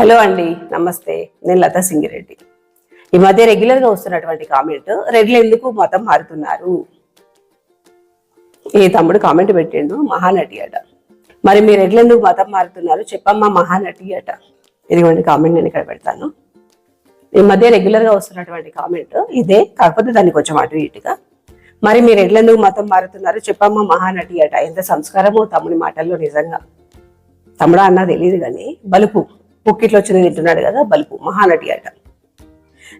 Hello అండి, నమస్తే. నేను లతా సింగిరెడ్డి. ఈ మధ్య రెగ్యులర్గా వస్తున్నటువంటి కామెంట్, రెడ్లు ఎందుకు మతం మారుతున్నారు? ఈ తమ్ముడు కామెంట్ పెట్టిండు, మహానటి అట. మరి మీరు రెడ్లు ఎందుకు మతం మారుతున్నారు చెప్పమ్మా మహానటి అట. ఇదిగోండి కామెంట్ నేను ఇక్కడ పెడతాను. ఈ మధ్య రెగ్యులర్గా వస్తున్నటువంటి కామెంట్ ఇదే, కాకపోతే దాన్ని కొంచెం అటు ఇటుగా. మరి మీరు రెడ్లు ఎందుకు మతం మారుతున్నారు చెప్పమ్మా మహానటి అట. ఎంత సంస్కారమో తమ్ముని మాటల్లో. నిజంగా తమ్ముడా అన్నా తెలియదు కానీ బలుపు పుక్కిట్లో వచ్చింది తింటున్నాడు కదా, బలుపు మహానటి అట.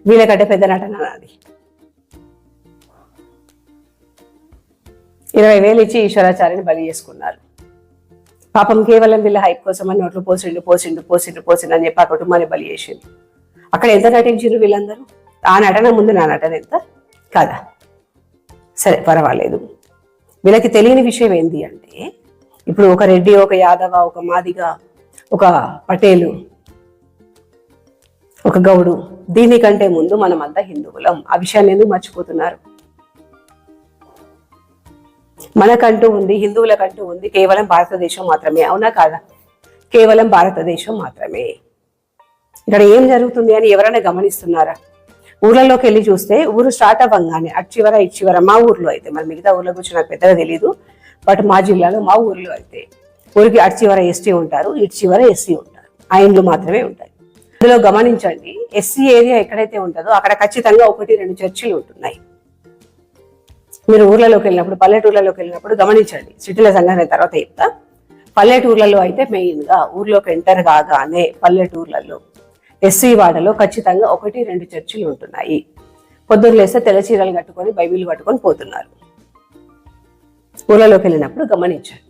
వీళ్ళకంటే పెద్ద నటన నాది. 20,000 ఇచ్చి ఈశ్వరాచార్యని బలి చేసుకున్నారు. పాపం కేవలం వీళ్ళ హైప్ కోసం అని నోట్లు పోసిండు అని చెప్పి ఆ కుటుంబాన్ని బలి చేసిండు. అక్కడ ఎంత నటించారు వీళ్ళందరూ? ఆ నటన ముందు నా నటన ఎంత కదా. సరే పర్వాలేదు. వీళ్ళకి తెలియని విషయం ఏంటి అంటే, ఇప్పుడు ఒక రెడ్డి, ఒక యాదవ, ఒక మాదిగ, ఒక పటేలు, ఒక గౌడు, దీనికంటే ముందు మనమంతా హిందువులం. ఆ విషయాన్ని ఎందుకు మర్చిపోతున్నారు? మనకంటూ ఉంది, హిందువులకంటూ ఉంది కేవలం భారతదేశం మాత్రమే. అవునా కాదా? కేవలం భారతదేశం మాత్రమే. ఇక్కడ ఏం జరుగుతుంది అని ఎవరైనా గమనిస్తున్నారా? ఊర్లలోకి వెళ్ళి చూస్తే ఊరు స్టార్ట్ అవ్వగానే అచ్చివర ఇచ్చివర, మా ఊర్లో అయితే, మరి మిగతా ఊర్లో గురించి నాకు పెద్దగా తెలియదు, బట్ మా జిల్లాలో మా ఊర్లో అయితే ఊరికి అచ్చివర ఎస్టీ ఉంటారు, ఇచ్చివర ఎస్సీ ఉంటారు. ఆ ఇండ్లు మాత్రమే ఉంటాయి. అందులో గమనించండి, ఎస్సీ ఏరియా ఎక్కడైతే ఉంటుందో అక్కడ ఖచ్చితంగా 1-2 చర్చిలు ఉంటున్నాయి. మీరు ఊర్లలోకి వెళ్ళినప్పుడు, పల్లెటూర్లలోకి వెళ్ళినప్పుడు గమనించండి. సిటీల సంఘటన తర్వాత చెప్తా. పల్లెటూర్లలో అయితే మెయిన్గా ఊర్లోకి ఎంటర్ కాగానే పల్లెటూర్లలో ఎస్సీ వాడలో ఖచ్చితంగా 1-2 చర్చిలు ఉంటున్నాయి. పొద్దున్న లేస్తే తెల్ల చీరలు కట్టుకొని బైబిల్ పట్టుకొని పోతున్నారు. ఊర్లలోకి వెళ్ళినప్పుడు గమనించండి.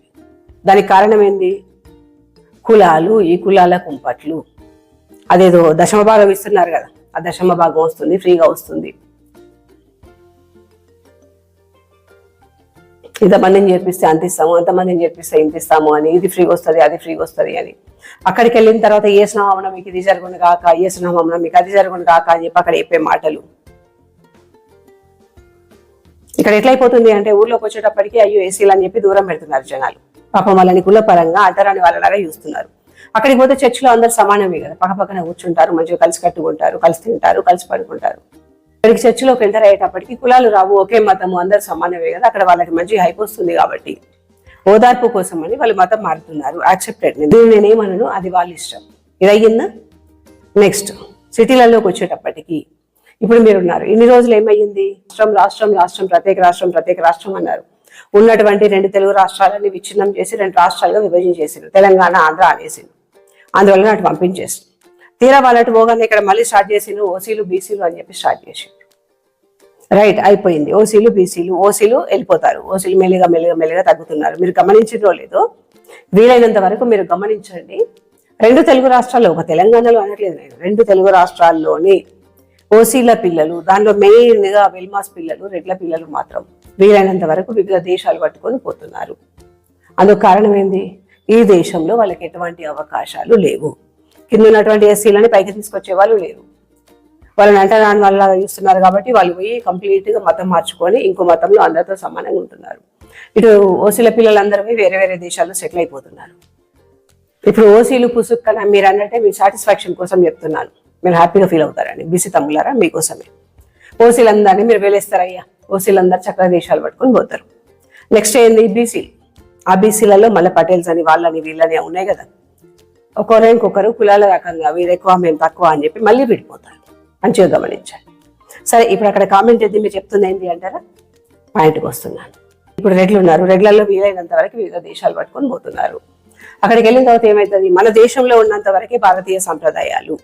దానికి కారణం ఏంది? కులాలు, ఈ కులాల కుంపట్లు. అదేదో దశమ భాగం ఇస్తున్నారు కదా, ఆ దశమ భాగం వస్తుంది, ఫ్రీగా వస్తుంది. ఇంతమందిని చేర్పిస్తే అంత ఇస్తాము, అంతమందిని చేర్పిస్తే ఇంత ఇస్తాము అని, ఇది ఫ్రీగా వస్తుంది, అది ఫ్రీగా వస్తుంది అని. అక్కడికి వెళ్ళిన తర్వాత ఏ స్నామం మీకు ఇది జరుగును కాక, ఏ స్నామం మీకు అది జరుగును కాక అని చెప్పి అక్కడ చెప్పే మాటలు. ఇక్కడ ఎట్లయిపోతుంది అంటే, ఊర్లోకి వచ్చేటప్పటికి అయ్యో ఏసీలు అని చెప్పి దూరం పెడుతున్నారు జనాలు. పాపం వాళ్ళని కులపరంగా అంటరాని వాళ్ళలాగా చూస్తున్నారు. అక్కడికి పోతే చర్చిలో అందరు సమానమే కదా, పక్కన కూర్చుంటారు, మంచిగా కలిసి కట్టుకుంటారు, కలిసి తింటారు, కలిసి పడుకుంటారు. ఇక్కడికి చర్చిలోకి ఎంటర్ అయ్యేటప్పటికి కులాలు రావు, ఒకే మతము, అందరు సమానమే కదా, అక్కడ వాళ్ళకి మంచి హైప్ వస్తుంది కాబట్టి ఓదార్పు కోసం అని వాళ్ళు మతం మారుతున్నారు. యాక్సెప్టెడ్. దీన్ని నేనేమనను, అది వాళ్ళ ఇష్టం. ఇది అయ్యిందా? నెక్స్ట్ సిటీలలోకి వచ్చేటప్పటికి ఇప్పుడు మీరున్నారు. ఇన్ని రోజులు ఏమయ్యింది? రాష్ట్రం ప్రత్యేక రాష్ట్రం అన్నారు. ఉన్నటువంటి 2 తెలుగు రాష్ట్రాలని విచ్ఛిన్నం చేసి 2 రాష్ట్రాలుగా విభజించేసారు. తెలంగాణ, ఆంధ్ర అనేసిండు. అందువల్ల అటు పంపించేసి తీరా వాళ్ళటు పోగానే ఇక్కడ మళ్ళీ స్టార్ట్ చేసిండు ఓసీలు బీసీలు అని చెప్పి స్టార్ట్ చేసిండు. రైట్, అయిపోయింది. ఓసీలు వెళ్ళిపోతారు. ఓసీలు మెల్లిగా తగ్గుతున్నారు. మీరు గమనించడో లేదో, వీలైనంత వరకు మీరు గమనించండి. 2 తెలుగు రాష్ట్రాల్లో, ఒక తెలంగాణలో అనట్లేదు నేను, 2 తెలుగు రాష్ట్రాల్లోని ఓసీల పిల్లలు, దానిలో మెయిన్గా వెల్మాస్ పిల్లలు, రెడ్ల పిల్లలు మాత్రం వీలైనంత వరకు వివిధ దేశాలు పట్టుకొని పోతున్నారు. అందుకు కారణం ఏంది? ఈ దేశంలో వాళ్ళకి ఎటువంటి అవకాశాలు లేవు. కింద ఉన్నటువంటి ఎస్సీలని పైకి తీసుకొచ్చే వాళ్ళు లేరు. వాళ్ళని అంటరాని వాళ్ళలాగా చూస్తున్నారు కాబట్టి వాళ్ళు పోయి కంప్లీట్గా మతం మార్చుకొని ఇంకో మతంలో అందరితో సమానంగా ఉంటున్నారు. ఇటు ఓసీల పిల్లలందరూ పోయి వేరే దేశాల్లో సెటిల్ అయిపోతున్నారు. ఇప్పుడు ఓసీలు పుసుక్కన మీరు అన్నట్టే, మీ సాటిస్ఫాక్షన్ కోసం చెప్తున్నాను, మీరు హ్యాపీగా ఫీల్ అవుతారండి. బీసీ తమ్ములారా, మీకోసమే. ఓసీలందరినీ మీరు వేలేస్తారయ్యా. ఓసీలందరూ చక్కగా దేశాలు పట్టుకొని పోతారు. నెక్స్ట్ ఏంది? బీసీలు. ఆ బీసీలలో మళ్ళీ పటేల్స్ అని, వాళ్ళని వీళ్ళని ఉన్నాయి కదా, ఇంకొకరు కులాల రకంగా వీరు ఎక్కువ మేము తక్కువ అని చెప్పి మళ్ళీ విడిపోతారు. మంచిగా గమనించాలి. సరే, ఇప్పుడు అక్కడ కామెంట్ ఏంది మీరు చెప్తుంది ఏంటి అంటారా? పాయింట్కి వస్తున్నాను. ఇప్పుడు రెడ్లు ఉన్నారు. రెడ్లలో వీలైనంత వరకు వివిధ దేశాలు పట్టుకొని పోతున్నారు. అక్కడికి వెళ్ళిన తర్వాత ఏమవుతుంది? మన దేశంలో ఉన్నంత వరకే భారతీయ సంప్రదాయాలు,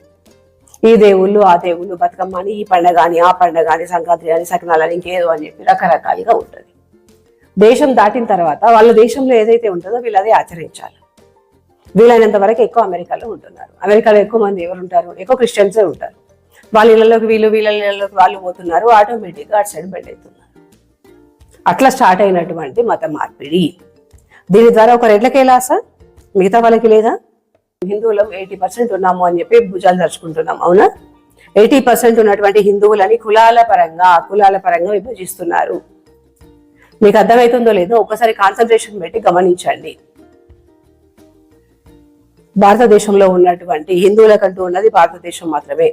ఈ దేవుళ్ళు ఆ దేవుళ్ళు, బతుకమ్మ అని, ఈ పండగ అని, ఆ పండగ అని, సంక్రాంతి అని, సకనాలని, ఇంకేదో అని చెప్పి రకరకాలుగా ఉంటుంది. దేశం దాటిన తర్వాత వాళ్ళ దేశంలో ఏదైతే ఉంటుందో వీళ్ళు అదే ఆచరించాలి. వీలైనంత వరకు ఎక్కువ అమెరికాలో ఉంటున్నారు. అమెరికాలో ఎక్కువ మంది ఎవరు ఉంటారు? ఎక్కువ క్రిస్టియన్సే ఉంటారు. వాళ్ళ ఇళ్లలోకి వీళ్ళ ఇళ్లలోకి వాళ్ళు పోతున్నారు. ఆటోమేటిక్గా అటు సైడ్ బెండ్ అవుతున్నారు. అట్లా స్టార్ట్ అయినటువంటి మత మార్పిడి. దీని ద్వారా ఒక రెడ్లకే లాసా, మిగతా వాళ్ళకి లేదా? హిందువులం 80% ఉన్నాము అని చెప్పి భుజాలు దర్చుకుంటున్నాం. అవునా? 80% ఉన్నటువంటి హిందువులని కులాల పరంగా విభజిస్తున్నారు. మీకు అర్థమవుతుందో లేదో ఒకసారి కాన్సన్ట్రేషన్ పెట్టి గమనించండి. భారతదేశంలో ఉన్నటువంటి హిందువులకంటూ ఉన్నది భారతదేశం మాత్రమే.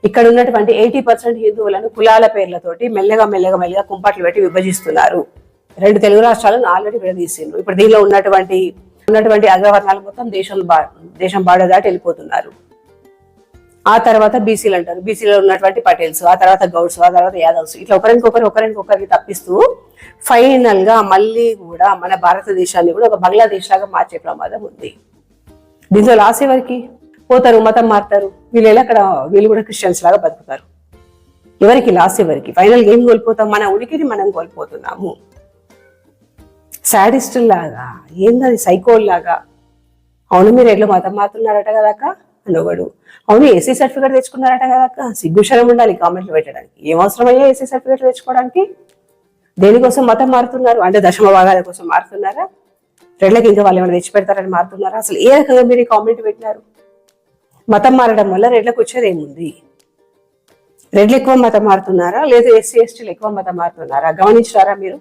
ఇక్కడ ఉన్నటువంటి 80% హిందువులను కులాల పేర్లతోటి మెల్లగా మెల్లగా మెల్లగా కుంపట్లు పెట్టి విభజిస్తున్నారు. 2 తెలుగు రాష్ట్రాలను ఆల్రెడీ విడదీసిండ్రు. ఇప్పుడు దీనిలో ఉన్నటువంటి అగ్రవర్ణాలు మొత్తం దేశం బాడ దాటి వెళ్ళిపోతున్నారు. ఆ తర్వాత బీసీలు అంటారు, బీసీలో ఉన్నటువంటి పటేల్స్, ఆ తర్వాత గౌడ్స్, ఆ తర్వాత యాదవ్స్, ఇట్లా ఒకరికొకరికి తప్పిస్తూ ఫైనల్ గా మళ్ళీ కూడా మన భారతదేశాన్ని కూడా ఒక బంగ్లాదేశ్ లాగా మార్చే ప్రమాదం ఉంది. దీంతో లాస్ ఎవరికి? పోతారు, మతం మారుతారు, వీళ్ళు కూడా క్రిస్టియన్స్ లాగా బతుకుతారు. ఎవరికి లాస్? ఎవరికి? ఫైనల్ గా ఏం కోల్పోతాం? మన ఉనికిని మనం కోల్పోతున్నాము. లాగా ఏందది, సైకోల్ లాగా. అవును మీరు ఎట్లా మతం మారుతున్నారట కదాక అనొకడు, అవును ఏసీ సర్టిఫికేట్ తెచ్చుకున్నారట కదాక, సిగ్గుశరం ఉండాలి కామెంట్లు పెట్టడానికి. ఏం అవసరమయ్యా ఏసీ సర్టిఫికేట్ తెచ్చుకోవడానికి? దేనికోసం మతం మారుతున్నారు? అంటే దశమ భాగాల కోసం మారుతున్నారా? రెడ్లకి ఇంకా వాళ్ళు ఏమైనా తెచ్చి పెడతారని మారుతున్నారా? అసలు ఏ రకంగా మీరు ఈ కామెంట్ పెట్టినారు? మతం మారడం వల్ల రెడ్లకు వచ్చేది ఏముంది? రెడ్లు ఎక్కువ మతం మారుతున్నారా లేదా ఎస్సీ ఎస్టీలు ఎక్కువ మతం మారుతున్నారా? గమనించారా మీరు?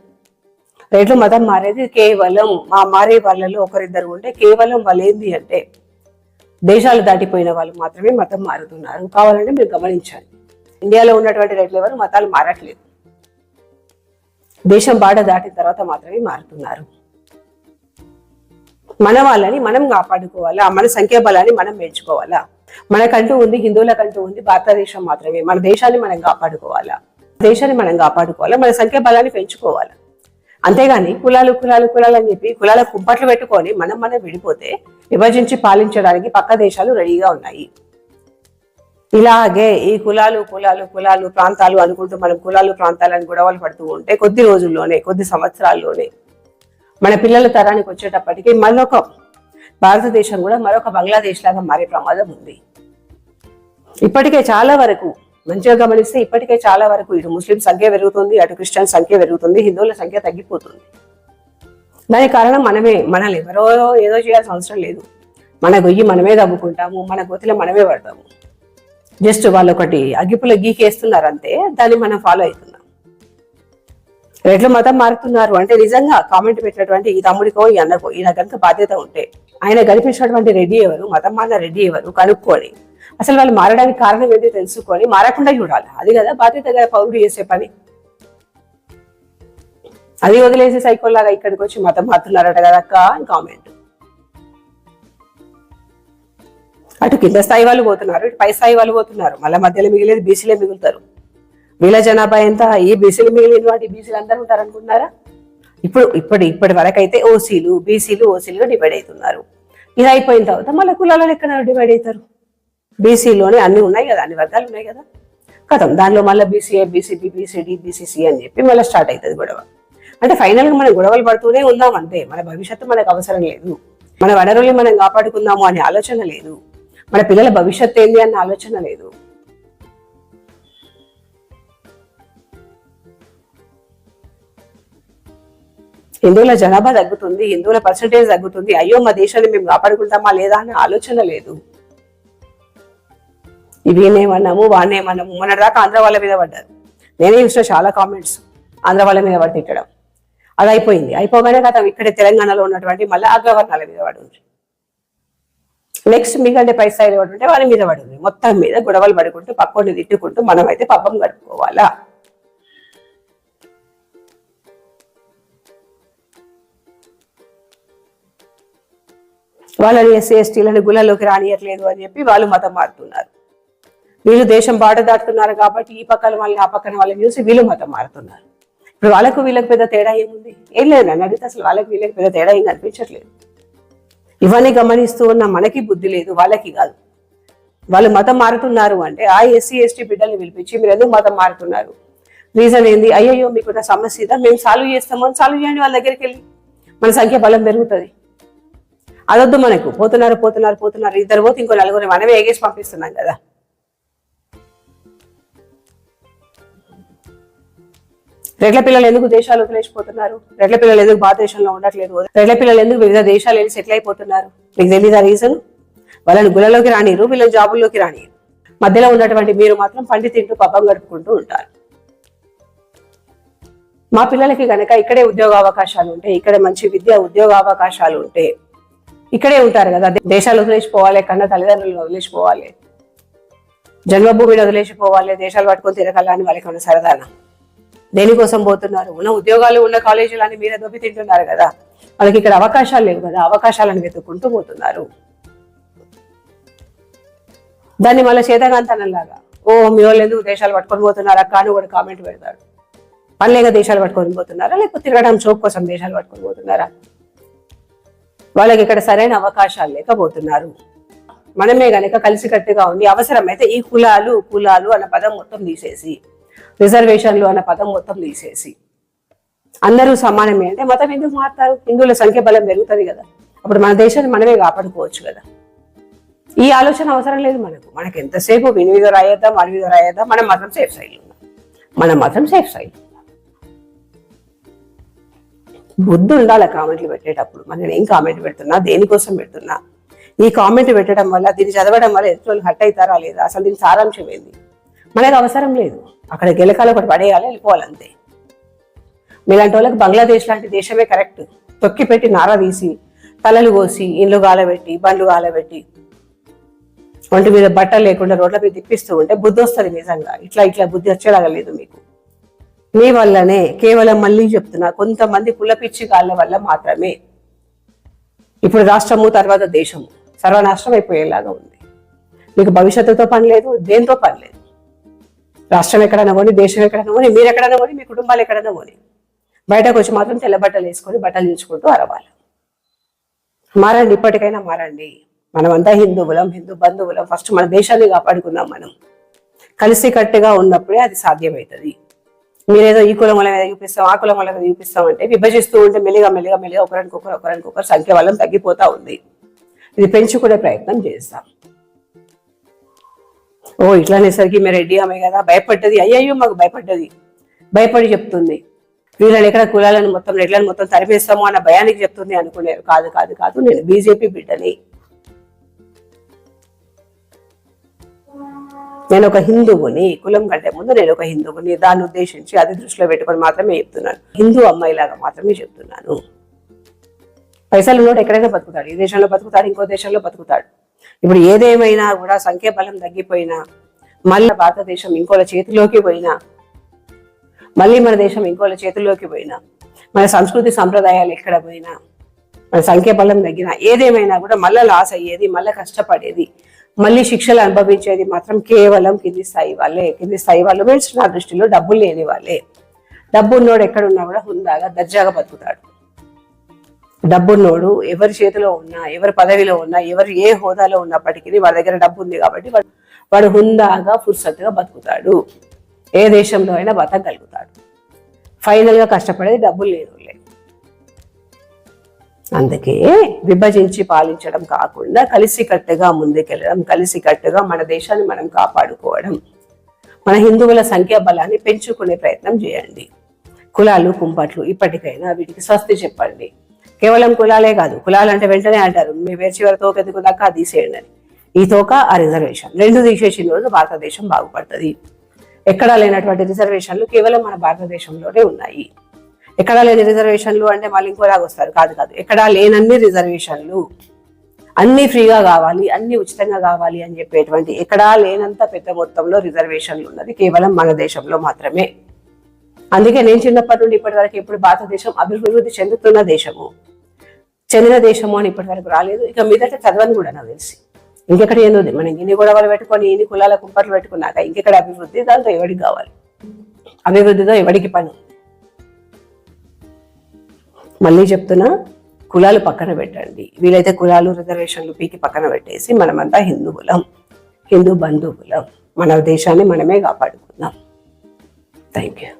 రెడ్లు మతం మారేది కేవలం మారే వాళ్ళలో ఒకరిద్దరు ఉంటే, కేవలం వాళ్ళు ఏంది అంటే దేశాలు దాటిపోయిన వాళ్ళు మాత్రమే మతం మారుతున్నారు. కావాలంటే మీరు గమనించాలి. ఇండియాలో ఉన్నటువంటి రెడ్లు ఎవరు మతాలు మారట్లేదు. దేశం బాట దాటిన తర్వాత మాత్రమే మారుతున్నారు. మన వాళ్ళని మనం కాపాడుకోవాలా, మన సంఖ్యాబలాన్ని మనం పెంచుకోవాలా. మనకంటూ ఉంది, హిందువులకంటూ ఉంది భారతదేశం మాత్రమే. మన దేశాన్ని మనం కాపాడుకోవాలా, మన సంఖ్యాబలాన్ని పెంచుకోవాలా. అంతేగాని కులాలు అని చెప్పి కులాల కుంపట్లు పెట్టుకొని మనం విడిపోతే విభజించి పాలించడానికి పక్క దేశాలు రెడీగా ఉన్నాయి. ఇలాగే ఈ కులాలు ప్రాంతాలు అనుకుంటూ మనం కులాలు ప్రాంతాలని గొడవలు పడుతూ ఉంటే కొద్ది రోజుల్లోనే, కొద్ది సంవత్సరాల్లోనే మన పిల్లల తరానికి వచ్చేటప్పటికి భారతదేశం కూడా మరొక బంగ్లాదేశ్ లాగా మారే ప్రమాదం ఉంది. ఇప్పటికే చాలా వరకు మంచిగా గమనిస్తే ఇటు ముస్లిం సంఖ్య పెరుగుతుంది, అటు క్రిస్టియన్ సంఖ్య పెరుగుతుంది, హిందువుల సంఖ్య తగ్గిపోతుంది. దానికి కారణం మనల్ని ఎవరో ఏదో చేయాల్సిన అవసరం లేదు. మన గొయ్యి మనమే దవ్వుకుంటాము, మన గోతిలో మనమే పడతాము. జస్ట్ వాళ్ళు ఒకటి అగ్గిపుల్ల గీకేస్తున్నారు అంతే, దాన్ని మనం ఫాలో అవుతున్నాం. రెడ్లు మతం మారుతున్నారు అంటే నిజంగా కామెంట్ పెట్టినటువంటి ఈ తమ్ముడికో ఈ అన్నకో ఈయన కనుక బాధ్యత ఉంటే, ఆయన గడిపించినటువంటి రెడ్డి ఎవరు, మతం మారిన రెడ్డి ఎవరు కనుక్కొని అసలు వాళ్ళు మారడానికి కారణం ఏంటో తెలుసుకొని మారకుండా చూడాలి. అది కదా బాధ్యతగా పౌరుడు చేసే పని. అది వదిలేసి సైకోల్లాగా ఇక్కడికి వచ్చి మతం మారుతున్నారట కదక్క అని కామెంట్. అటు కింద స్థాయి వాళ్ళు పోతున్నారు, ఇటు పై స్థాయి వాళ్ళు పోతున్నారు. మళ్ళీ మధ్యలో మిగిలేదు బీసీలే మిగులుతారు. వీళ్ళ జనాభా ఎంత? ఈ బీసీలు మిగిలిన వాటి బీసీలు అందరూ ఉంటారు అనుకుంటున్నారా? ఇప్పటి వరకు అయితే ఓసీలుగా డివైడ్ అవుతున్నారు. ఇది అయిపోయిన తర్వాత మళ్ళీ కులాలలో ఎక్కడ డివైడ్ అవుతారు? బీసీలోనే అన్ని ఉన్నాయి కదా, అన్ని వర్గాలు ఉన్నాయి కదా. కథం దానిలో మళ్ళీ బీసీఏ, బీసీబీ, బీసీడీ, బీసీసీ అని చెప్పి మళ్ళీ స్టార్ట్ అవుతుంది గొడవ. అంటే ఫైనల్ గా మనం గొడవలు పడుతూనే ఉందాం అంతే. మన భవిష్యత్తు మనకు అవసరం లేదు, మన వనరుల్ని మనం కాపాడుకుందాము అనే ఆలోచన లేదు, మన పిల్లల భవిష్యత్తు ఏంది అన్న ఆలోచన లేదు. హిందువుల జనాభా తగ్గుతుంది, హిందువుల పర్సంటేజ్ తగ్గుతుంది, అయ్యో మా దేశాన్ని మేము కాపాడుకుంటామా లేదా అనే ఆలోచన లేదు. ఇవేమన్నాము వానేమన్నాము. మొన్నటిదాకా ఆంధ్ర వాళ్ళ మీద పడ్డారు. నేనే చూసిన చాలా కామెంట్స్ ఆంధ్ర వాళ్ళ మీద పడి తిట్టడం. అది అయిపోగానే కదా ఇక్కడే తెలంగాణలో ఉన్నటువంటి మళ్ళీ అగ్రవర్ణాల మీద పడి ఉంది. నెక్స్ట్ మీకంటే పై స్థాయిలో పడి ఉంటే వాళ్ళ మీద పడి ఉంది. మొత్తం మీద గొడవలు పడుకుంటూ పక్కోడిని తిట్టుకుంటూ మనమైతే పబ్బం గడుపుకోవాలా? వాళ్ళని ఎస్సీ ఎస్టీలను గుళ్ళలోకి రానియట్లేదు అని చెప్పి వాళ్ళు మతం మారుతున్నారు. వీళ్ళు దేశం బాట దాటుతున్నారు కాబట్టి ఈ పక్కన వాళ్ళని ఆ పక్కన వాళ్ళని చూసి వీళ్ళు మతం మారుతున్నారు. ఇప్పుడు వీళ్ళకి పెద్ద తేడా ఏముంది? ఏం లేదు నన్ను అడిగితే అసలు వీళ్ళకి పెద్ద తేడా ఏం కనిపించట్లేదు. ఇవన్నీ గమనిస్తూ ఉన్న మనకి బుద్ధి లేదు, వాళ్ళకి కాదు. వాళ్ళు మతం మారుతున్నారు అంటే ఆ ఎస్సీ ఎస్టీ బిడ్డల్ని పిలిపించి మీరు ఎందుకు మతం మారుతున్నారు, రీజన్ ఏంది, అయ్యయ్యో మీకున్న సమస్య ఇదా, మేము సాల్వ్ చేస్తాము అని సాల్వ్ చేయండి. వాళ్ళ దగ్గరికి వెళ్ళి మన సంఖ్య బలం పెరుగుతుంది. అదొద్దు మనకు. పోతున్నారు ఇద్దరు పోతే ఇంకో నలుగురు మనమే ఎగేసి పంపిస్తున్నాం కదా. రెడ్ల పిల్లలు ఎందుకు దేశాలు వదిలేసిపోతున్నారు? రెడ్ల పిల్లలు ఎందుకు భారతదేశంలో ఉండట్లేదు? రెడ్ల పిల్లలు ఎందుకు వివిధ దేశాలు వెళ్ళి సెటిల్ అయిపోతున్నారు? మీకు తెలీదా రీజన్? వాళ్ళని గుళ్ళలోకి రానిరు, వీళ్ళని జాబుల్లోకి రానిరు. మధ్యలో ఉన్నటువంటి మీరు మాత్రం పండి తింటూ పబ్బం గడుపుకుంటూ ఉంటారు. మా పిల్లలకి కనుక ఇక్కడే ఉద్యోగ అవకాశాలు ఉంటే, ఇక్కడ మంచి విద్య ఉద్యోగ అవకాశాలు ఉంటే ఇక్కడే ఉంటారు కదా, దేశాలు వదిలేసిపోవాలి, కన్న తల్లిదండ్రులను వదిలేసిపోవాలి, జన్మభూమిని వదిలేసిపోవాలి, దేశాలు పట్టుకొని తిరగాల అని వాళ్ళకి ఉన్న సరదాన. దేనికోసం పోతున్నారు? ఉన్న ఉద్యోగాలు ఉన్న కాలేజీలని మీరే దొబ్బి తింటున్నారు కదా, వాళ్ళకి ఇక్కడ అవకాశాలు లేవు కదా, అవకాశాలను వెతుక్కుంటూ పోతున్నారు. దాన్ని మళ్ళీ చేతగాంతనంలాగా, ఓ మీ వాళ్ళు ఎందుకు దేశాలు పట్టుకొని పోతున్నారా కాను కూడా కామెంట్ పెడతాడు. పనిలేక దేశాలు పట్టుకొని పోతున్నారా, లేకపోతే తిరగడం చోక్ కోసం దేశాలు పట్టుకొని పోతున్నారా? వాళ్ళకి ఇక్కడ సరైన అవకాశాలు లేకపోతున్నారు. మనమే గనక కలిసికట్టుగా ఉండి అవసరమైతే ఈ కులాలు అన్న పదం మొత్తం తీసేసి, రిజర్వేషన్లు అన్న పదం మొత్తం తీసేసి, అందరూ సమానమే అంటే మతం ఎందుకు మారుతారు? హిందువుల సంఖ్య బలం పెరుగుతుంది కదా, అప్పుడు మన దేశాన్ని మనమే కాపాడుకోవచ్చు కదా. ఈ ఆలోచన అవసరం లేదు మనకు ఎంతసేపు వినివిదో రాయేద్దాం, అనివిదో రాయేద్దాం, మనం మాత్రం సేఫ్ సైడ్ ఉన్నాం. బుద్ధి ఉండాలి కామెంట్లు పెట్టేటప్పుడు. నేను ఏం కామెంట్ పెడుతున్నా, దేనికోసం పెడుతున్నా, ఈ కామెంట్ పెట్టడం వల్ల, దీన్ని చదవడం వల్ల ఎదుటి హర్ట్ అవుతారా లేదా, అసలు దీని సారాంశం ఏంది? మనకు అవసరం లేదు. అక్కడ గెలకాలు ఒకటి పడేయాలి, వెళ్ళిపోవాలంతే. మీలాంటి వాళ్ళకి బంగ్లాదేశ్ లాంటి దేశమే కరెక్ట్. తొక్కి పెట్టి నార తీసి, తలలు కోసి, ఇండ్లు గాలబెట్టి, బండ్లు గాలబెట్టి, ఒంటి మీద బట్టలు లేకుండా రోడ్ల మీద తిప్పిస్తూ ఉంటే బుద్ధి వస్తుంది. నిజంగా ఇట్లా బుద్ధి వచ్చేలాగా లేదు మీకు. మీ వల్లనే, కేవలం మళ్ళీ చెప్తున్నా, కొంతమంది కులపిచ్చి గాళ్ళ వల్ల మాత్రమే ఇప్పుడు రాష్ట్రము తర్వాత దేశము సర్వనాశనం అయిపోయేలాగా ఉంది. మీకు భవిష్యత్తుతో పని లేదు, దేంతో పని లేదు. రాష్ట్రం ఎక్కడైనా పోని, దేశం ఎక్కడైనా పోని, మీరు ఎక్కడైనా పోని, మీ కుటుంబాలు ఎక్కడైనా పోని, బయటకు వచ్చి మాత్రం తెల్ల బట్టలు వేసుకొని బట్టలు దించుకుంటూ అరవాలి. మారండి, ఇప్పటికైనా మారండి. మనమంతా హిందువులం, హిందూ బంధువులం. ఫస్ట్ మన దేశాన్ని కాపాడుకుందాం. మనం కలిసి కట్టుగా ఉన్నప్పుడే అది సాధ్యమవుతుంది. మీరేదో ఈ కులం వల్ల చూపిస్తాం, ఆ కులం వల్ల చూపిస్తాం అంటే విభజిస్తూ ఉంటే మెల్లిగా ఒకరికొకరు సంఖ్య వల్ల తగ్గిపోతా ఉంది. ఇది పెంచుకునే ప్రయత్నం చేస్తాం. ఓ ఇట్లానేసరికి మీరు రెడ్డి ఆమె కదా భయపడ్డది, అయ్యయ్యో మాకు భయపడి చెప్తుంది. వీళ్ళని ఎక్కడ కులాలను మొత్తం రెడ్లను మొత్తం తరిమేస్తాము అన్న భయానికి చెప్తుంది అనుకునేరు. కాదు, నేను బీజేపీ బిడ్డని, నేను ఒక హిందువుని, కులం కంటే ముందు నేను ఒక హిందువుని, దాన్ని ఉద్దేశించి అది దృష్టిలో పెట్టుకొని మాత్రమే చెప్తున్నాను. హిందూ అమ్మాయిలాగా మాత్రమే చెప్తున్నాను. పైసలు ఉన్నోడు ఎక్కడైనా బతుకుతాడు, ఈ దేశంలో బతుకుతాడు, ఇంకో దేశంలో బతుకుతాడు. ఇప్పుడు ఏదేమైనా కూడా సంఖ్యాబలం తగ్గిపోయినా, మళ్ళీ భారతదేశం ఇంకోల చేతిలోకి పోయినా, మళ్ళీ మన దేశం ఇంకోల చేతుల్లోకి పోయినా, మన సంస్కృతి సంప్రదాయాలు ఎక్కడ పోయినా, మన సంఖ్యాబలం తగ్గినా, ఏదేమైనా కూడా మళ్ళీ లాస్ అయ్యేది, మళ్ళీ కష్టపడేది, మళ్ళీ శిక్షలు అనుభవించేది మాత్రం కేవలం కింది స్థాయి వాళ్ళు మీన్స్ నా దృష్టిలో డబ్బులు లేని వాళ్ళే. డబ్బు ఉన్నోడు ఎక్కడున్నా కూడా హుందాగా దర్జాగా బతుకుతాడు. డబ్బున్నోడు ఎవరి చేతిలో ఉన్నా, ఎవరి పదవిలో ఉన్నా, ఎవరు ఏ హోదాలో ఉన్నప్పటికీ వాళ్ళ దగ్గర డబ్బు ఉంది కాబట్టి వాడు హుందాగా ఫుర్సత్తుగా బతుకుతాడు. ఏ దేశంలో అయినా బతకగలుగుతాడు. ఫైనల్ గా కష్టపడేది డబ్బులు లేని వాళ్ళే. అందుకే విభజించి పాలించడం కాకుండా కలిసికట్టుగా ముందుకెళ్ళడం, కలిసికట్టుగా మన దేశాన్ని మనం కాపాడుకోవడం, మన హిందువుల సంఖ్యా బలాన్ని పెంచుకునే ప్రయత్నం చేయండి. కులాలు కుంపట్లు ఇప్పటికైనా వీటికి స్వస్తి చెప్పండి. కేవలం కులాలే కాదు, కులాలు అంటే వెంటనే అంటారు మీ పేరు చివరి తోక ఎందుకు దాకా తీసేయండి అని. ఈ తోక ఆ రిజర్వేషన్ రెండు తీసేసిన రోజు భారతదేశం బాగుపడుతుంది. ఎక్కడా లేనటువంటి రిజర్వేషన్లు కేవలం మన భారతదేశంలోనే ఉన్నాయి. ఎక్కడా లేని రిజర్వేషన్లు అంటే మళ్ళీ ఇంకోలాగా వస్తారు. కాదు, ఎక్కడా లేనన్ని రిజర్వేషన్లు, అన్ని ఫ్రీగా కావాలి, అన్ని ఉచితంగా కావాలి అని చెప్పేటువంటి ఎక్కడా లేనంత పెద్ద మొత్తంలో రిజర్వేషన్లు ఉన్నది కేవలం మన దేశంలో మాత్రమే. అందుకే నేను చిన్నప్పటి నుండి ఇప్పటి వరకు ఎప్పుడు భారతదేశం అభివృద్ధి చెందుతున్న దేశము, చెందిన దేశము అని ఇప్పటి వరకు రాలేదు. ఇక మీదట చదవని కూడా నాకు తెలిసి ఇంకెక్కడ ఏందో మనం ఇన్ని గొడవలు పెట్టుకొని ఇన్ని కులాల కుంపట్లు పెట్టుకున్నాక ఇంకెక్కడ అభివృద్ధి? దాంతో ఎవరికి కావాలి? అభివృద్ధితో ఎవరికి పని? మళ్ళీ చెప్తున్నా, కులాలు పక్కన పెట్టండి. వీలైతే కులాలు రిజర్వేషన్లు పీకి పక్కన పెట్టేసి మనమంతా హిందువులం, హిందూ బంధువులం, మన దేశాన్ని మనమే కాపాడుకుందాం. Thank you.